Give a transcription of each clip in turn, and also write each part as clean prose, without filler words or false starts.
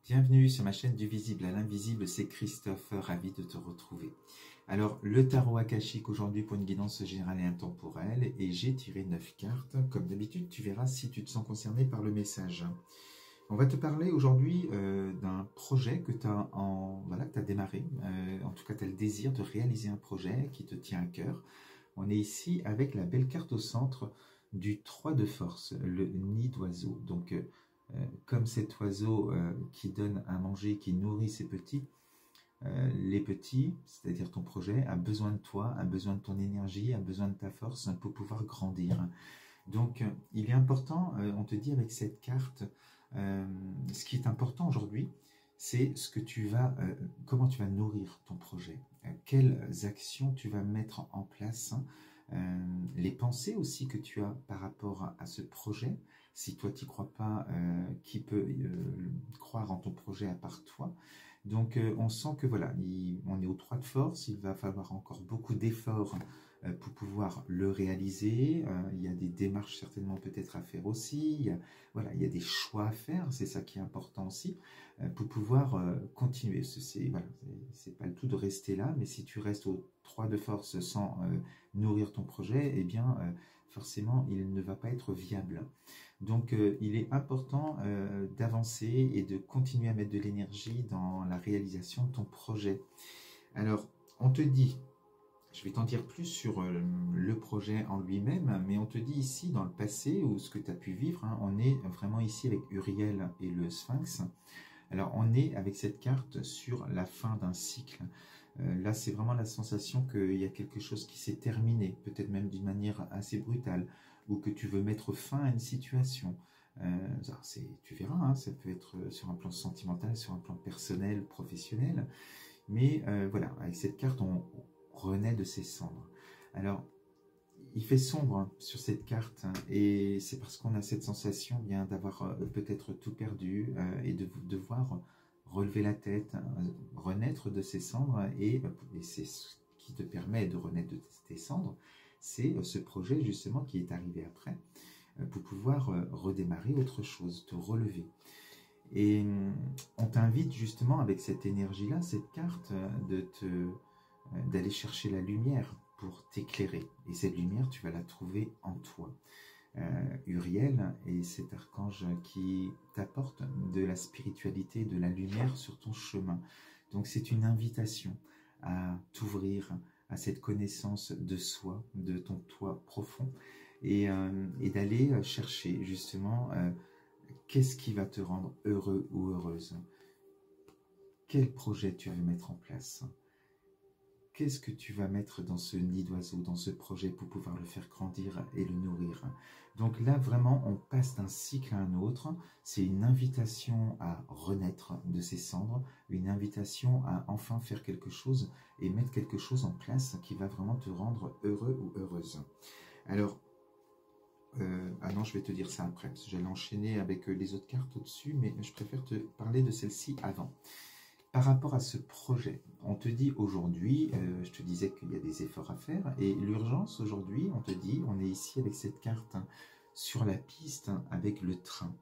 Bienvenue sur ma chaîne du visible à l'invisible, c'est Christophe, ravi de te retrouver. Alors, le tarot akashique aujourd'hui pour une guidance générale et intemporelle, et j'ai tiré 9 cartes. Comme d'habitude, tu verras si tu te sens concerné par le message. On va te parler aujourd'hui d'un projet que tu as, voilà, que tu as démarré. En tout cas, tu as le désir de réaliser un projet qui te tient à cœur. On est ici avec la belle carte au centre du 3 de force, le nid d'oiseau. Donc, comme cet oiseau qui donne à manger, qui nourrit ses petits, les petits, c'est-à-dire ton projet, a besoin de toi, a besoin de ton énergie, a besoin de ta force pour pouvoir grandir. Donc, il est important, on te dit avec cette carte, ce qui est important aujourd'hui, c'est ce que tu vas, comment tu vas nourrir ton projet, quelles actions tu vas mettre en place, les pensées aussi que tu as par rapport à ce projet. Si toi tu n'y crois pas, qui peut croire en ton projet à part toi? Donc on sent que voilà, on est au 3 de force, il va falloir encore beaucoup d'efforts pour pouvoir le réaliser. Il y a des démarches certainement peut-être à faire aussi. Voilà, il y a des choix à faire, c'est ça qui est important aussi, pour pouvoir continuer. Voilà, c'est pas le tout de rester là, mais si tu restes au 3 de force sans nourrir ton projet, eh bien forcément il ne va pas être viable. Donc il est important d'avancer et de continuer à mettre de l'énergie dans la réalisation de ton projet. Alors on te dit, je vais t'en dire plus sur le projet en lui-même, mais on te dit ici dans le passé ou ce que tu as pu vivre, hein, on est vraiment ici avec Uriel et le Sphinx. Alors on est avec cette carte sur la fin d'un cycle. Là c'est vraiment la sensation qu'il y a quelque chose qui s'est terminé, peut-être même d'une manière assez brutale, ou que tu veux mettre fin à une situation. Tu verras, hein, ça peut être sur un plan sentimental, sur un plan personnel, professionnel, mais voilà, avec cette carte on renaît de ses cendres. Alors il fait sombre hein, sur cette carte, hein, et c'est parce qu'on a cette sensation bien d'avoir peut-être tout perdu et de devoir relever la tête, renaître de ses cendres, et c'est ce qui te permet de renaître de tes cendres, c'est ce projet justement qui est arrivé après, pour pouvoir redémarrer autre chose, te relever. Et on t'invite justement avec cette énergie-là, cette carte, d'aller chercher la lumière pour t'éclairer. Et cette lumière, tu vas la trouver en toi. Uriel est cet archange qui t'apporte de la spiritualité, de la lumière sur ton chemin. Donc c'est une invitation à t'ouvrir à cette connaissance de soi, de ton toi profond, et d'aller chercher justement qu'est-ce qui va te rendre heureux ou heureuse. Quel projet tu veux mettre en place? Qu'est-ce que tu vas mettre dans ce nid d'oiseau, dans ce projet pour pouvoir le faire grandir et le nourrir? Donc là, vraiment, on passe d'un cycle à un autre. C'est une invitation à renaître de ses cendres, une invitation à enfin faire quelque chose et mettre quelque chose en place qui va vraiment te rendre heureux ou heureuse. Alors, ah non, je vais te dire ça après, parce que j'allais enchaîner avec les autres cartes au-dessus, mais je préfère te parler de celle-ci avant. Par rapport à ce projet, on te dit aujourd'hui, je te disais qu'il y a des efforts à faire, et l'urgence aujourd'hui, on te dit, on est ici avec cette carte hein, sur la piste hein, avec le train.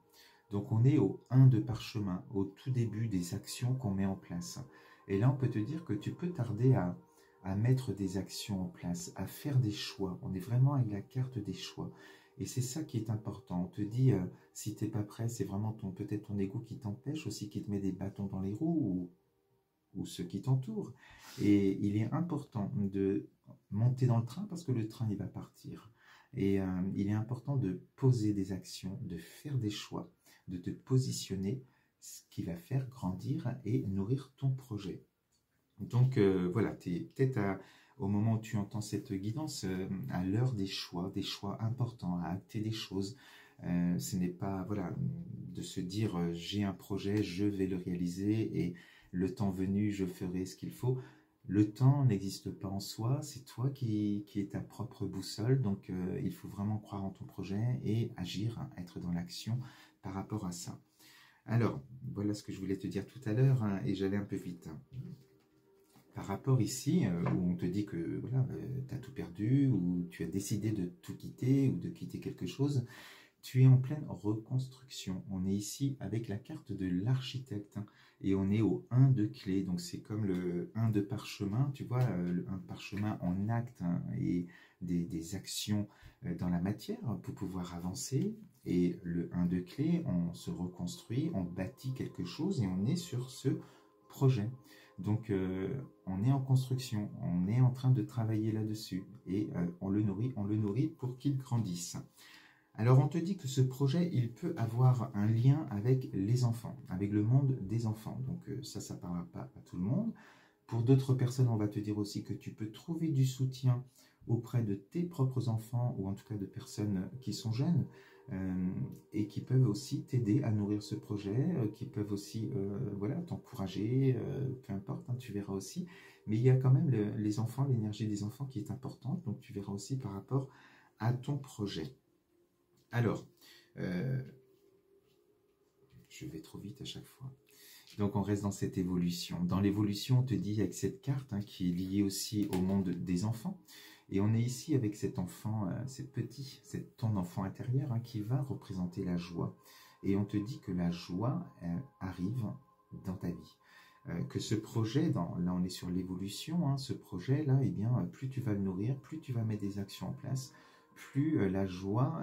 Donc on est au 1 de parchemin, au tout début des actions qu'on met en place. Et là on peut te dire que tu peux tarder à mettre des actions en place, à faire des choix. On est vraiment avec la carte des choix. Et c'est ça qui est important. On te dit, si tu n'es pas prêt, c'est vraiment peut-être ton ego qui t'empêche aussi, qui te met des bâtons dans les roues, ou ceux qui t'entourent. Et il est important de monter dans le train parce que le train, il va partir. Et il est important de poser des actions, de faire des choix, de te positionner, ce qui va faire grandir et nourrir ton projet. Donc voilà, tu es peut-être au moment où tu entends cette guidance, à l'heure des choix importants, à acter des choses. Ce n'est pas voilà, de se dire j'ai un projet, je vais le réaliser et le temps venu, je ferai ce qu'il faut. Le temps n'existe pas en soi, c'est toi qui es ta propre boussole, donc il faut vraiment croire en ton projet et agir, hein, être dans l'action par rapport à ça. Alors, voilà ce que je voulais te dire tout à l'heure, hein, et j'allais un peu vite. Par rapport ici, où on te dit que voilà, tu as tout perdu, ou tu as décidé de tout quitter, ou de quitter quelque chose, Tu es en pleine reconstruction. On est ici avec la carte de l'architecte, hein, et on est au 1 de clé. Donc c'est comme le 1 de parchemin, tu vois, le 1 de parchemin en acte, hein, et des actions dans la matière pour pouvoir avancer. Et le 1 de clé, on se reconstruit, on bâtit quelque chose et on est sur ce projet. Donc on est en construction, on est en train de travailler là-dessus et on le nourrit pour qu'il grandisse. Alors on te dit que ce projet, il peut avoir un lien avec les enfants, avec le monde des enfants. Donc ça ne parlera pas à tout le monde. Pour d'autres personnes, on va te dire aussi que tu peux trouver du soutien auprès de tes propres enfants, ou en tout cas de personnes qui sont jeunes, et qui peuvent aussi t'aider à nourrir ce projet, qui peuvent aussi voilà, t'encourager, peu importe, hein, tu verras aussi. Mais il y a quand même les enfants, l'énergie des enfants qui est importante, donc tu verras aussi par rapport à ton projet. Alors, je vais trop vite à chaque fois. Donc, on reste dans cette évolution. Dans l'évolution, on te dit avec cette carte, hein, qui est liée aussi au monde des enfants. Et on est ici avec cet enfant, c'est ton enfant intérieur, hein, qui va représenter la joie. Et on te dit que la joie arrive dans ta vie. Que ce projet, là on est sur l'évolution, hein, ce projet-là, eh bien, plus tu vas le nourrir, plus tu vas mettre des actions en place, plus la joie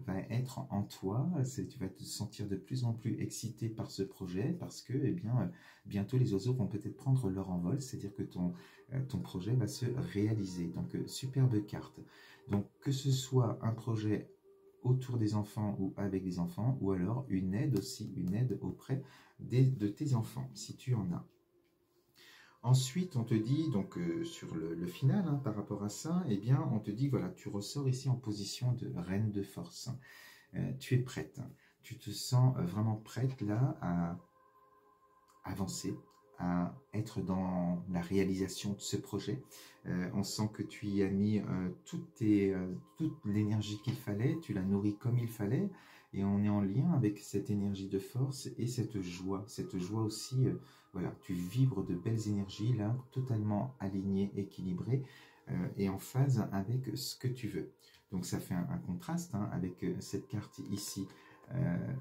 va être en toi, tu vas te sentir de plus en plus excité par ce projet, parce que eh bien, bientôt les oiseaux vont peut-être prendre leur envol, c'est-à-dire que ton projet va se réaliser. Donc superbe carte. Donc que ce soit un projet autour des enfants ou avec des enfants, ou alors une aide aussi, une aide auprès de tes enfants, si tu en as. Ensuite, on te dit, donc sur le final, hein, par rapport à ça, eh bien, on te dit, voilà, tu ressors ici en position de reine de force. Tu es prête. Tu te sens vraiment prête, là, à avancer, à être dans la réalisation de ce projet. On sent que tu y as mis toute l'énergie qu'il fallait, tu l'as nourrie comme il fallait, et on est en lien avec cette énergie de force et cette joie aussi, voilà, tu vibres de belles énergies là, totalement alignées, équilibrées, et en phase avec ce que tu veux. Donc ça fait un contraste, hein, avec cette carte ici,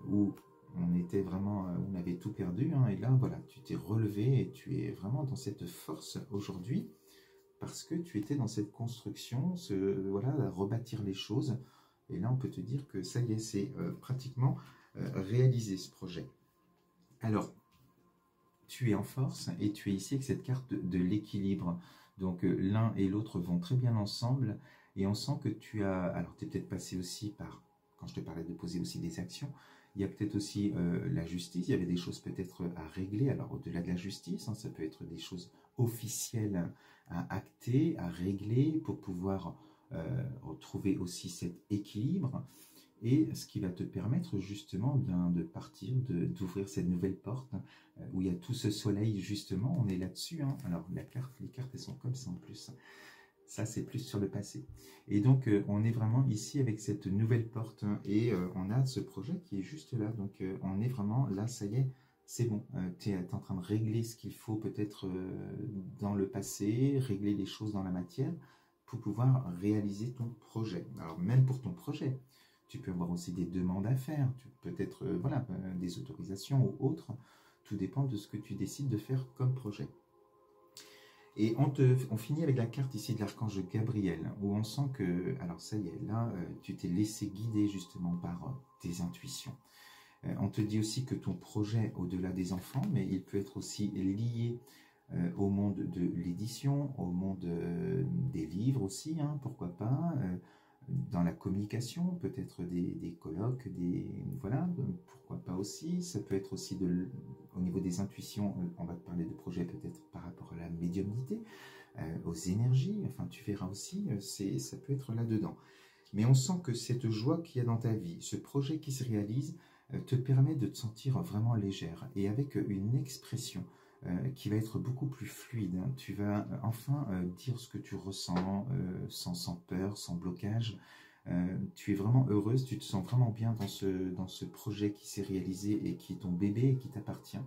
où on était vraiment, on avait tout perdu, hein, et là voilà, tu t'es relevé et tu es vraiment dans cette force aujourd'hui, parce que tu étais dans cette construction, voilà, à rebâtir les choses. Et là, on peut te dire que ça y est, c'est pratiquement réalisé ce projet. Alors, tu es en force et tu es ici avec cette carte de l'équilibre. Donc, l'un et l'autre vont très bien ensemble. Et on sent que tu as... Alors, tu es peut-être passé aussi par... Quand je te parlais de poser aussi des actions, il y a peut-être aussi la justice. Il y avait des choses peut-être à régler. Alors, au-delà de la justice, hein, ça peut être des choses officielles à acter, à régler pour pouvoir... retrouver aussi cet équilibre, et ce qui va te permettre justement bien de partir, d'ouvrir cette nouvelle porte, où il y a tout ce soleil justement, on est là-dessus, hein. Alors les cartes elles sont comme ça en plus, ça c'est plus sur le passé, et donc on est vraiment ici avec cette nouvelle porte, et on a ce projet qui est juste là, donc on est vraiment là, ça y est, c'est bon, tu es en train de régler ce qu'il faut peut-être dans le passé, régler les choses dans la matière, pour pouvoir réaliser ton projet. Alors même pour ton projet, tu peux avoir aussi des demandes à faire, peut-être voilà, des autorisations ou autres, tout dépend de ce que tu décides de faire comme projet. Et on finit avec la carte ici de l'archange Gabriel, où on sent que, alors ça y est, là, tu t'es laissé guider justement par tes intuitions. On te dit aussi que ton projet, au-delà des enfants, mais il peut être aussi lié au monde de l'édition, au monde des livres aussi, hein, pourquoi pas, dans la communication, peut-être des colloques, voilà, pourquoi pas aussi. Ça peut être aussi au niveau des intuitions, on va te parler de projets peut-être par rapport à la médiumnité, aux énergies, enfin tu verras aussi, ça peut être là-dedans. Mais on sent que cette joie qu'il y a dans ta vie, ce projet qui se réalise, te permet de te sentir vraiment légère, et avec une expression qui va être beaucoup plus fluide. Tu vas enfin dire ce que tu ressens sans peur, sans blocage. Tu es vraiment heureuse, tu te sens vraiment bien dans ce projet qui s'est réalisé et qui est ton bébé et qui t'appartient.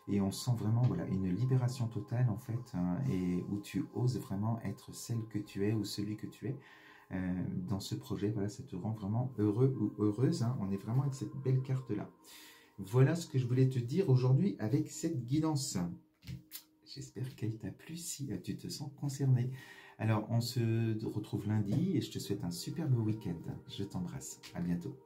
Et on sent vraiment voilà, une libération totale en fait, hein, et où tu oses vraiment être celle que tu es ou celui que tu es. dans ce projet. Voilà, ça te rend vraiment heureux ou heureuse, hein. On est vraiment avec cette belle carte-là. Voilà ce que je voulais te dire aujourd'hui avec cette guidance. J'espère qu'elle t'a plu, si tu te sens concerné. Alors, on se retrouve lundi et je te souhaite un superbe week-end. Je t'embrasse. À bientôt.